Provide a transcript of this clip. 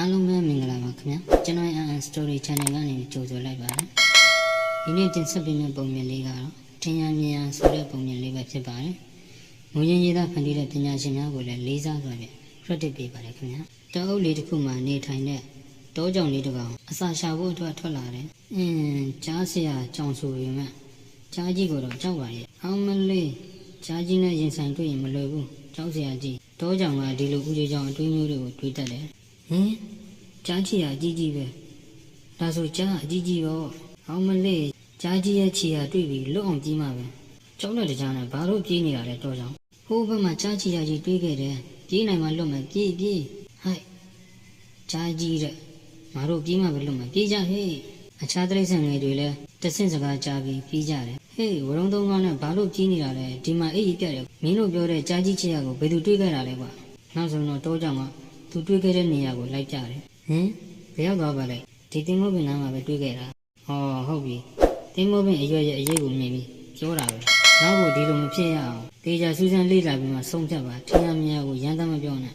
အားလုံးပဲမင်္ဂလာပါခင်ဗျာကျွန်တော်ရဲ့ story channel ကနေကြိုဆိုလိုက်ပါတယ်ဒီနေ့တင်ဆက်ပေးမယ့်ပုံမြင်လေးကတော့ထင်ရမြင်ရဆိုတဲ့ပုံမြင်လေးပဲဖြစ်ပါတယ်မူရင်းရေးသားဖန်တီးတဲ့ပညာရှင်များကိုလည်းလေးစားစွာဖြင့် credit ပေးပါတယ်ခင်ဗျာတောအုပ်လေးတစ်ခုမှနေထိုင်တဲ့တောကြောင်လေးတစ်ကောင်အစာရှာဖို့အတွက်ထွက်လာတယ်ကြားစရာကြောင်ဆိုပေမဲ့ကြားကြီးကိုတော့ကြောက်ပါရဲ့အောင်မလေးကြားကြီးနဲ့ရင်ဆိုင်တွေ့ရင်မလွယ်ဘူးကြောက်စရာကြီးတောကြောင်ကဒီလိုဦးကြီးကြောင်အတွေးမျိုးတွေကိုတွေးတတ်တယ်ကြားချီရအကြီးကြီးပဲဒါဆိုကြားအကြီးကြီးရောအောင်မလေးကြားကြီးရဲ့ချီရတွေ့ပြီးလွတ်အောင်ကြီးမှာပဲကြောက်တဲ့တကြားနဲ့ဘာလို့ပြေးနေတာလဲတောကြောင်ဟိုဘက်မှာကြားချီရကြီးတွေးခဲ့တယ်ပြေးနိုင်မှလွတ်မယ်ပြေးဟိုက်ကြားကြီးတဲ့ငါတို့ပြေးမှပဲလွတ်မယ်ပြေးကြဟေးအခြားတိရစ္ဆာန်ငယ်တွေလည်းတဆင့်စကားကြားပြီးပြေးကြတယ်ဟေးဝရုံသုံးကောင်းနဲ့ဘာလို့ပြေးနေတာလဲဒီမှာအေးကြီးပြတယ်မင်းတို့ပြောတဲ့ကြားကြီးချီရကိုဘယ်သူတွေးခဲ့တာလဲကွာနောက်ဆုံးတော့တောကြောင်ကသူတွေးခဲ့တဲ့နေရာကိုလိုက်ကြတယ်ဘယ်ရောက်သွားပါလဲဒီတင်မိုးပင်နားမှာပဲတွေးခဲ့တာဟုတ်ပြီတင်မိုးပင်အရွက်ရဲ့အရေးကိုမြင်ပြီးပြောတာပဲနောက်ကိုဒီလိုမဖြစ်ရအောင်တေချာစူးစမ်းလေ့လာပြီးမှဆုံးဖြတ်ပါထင်ရမြင်ရကိုရမ်းသမ်းမပြောနဲ့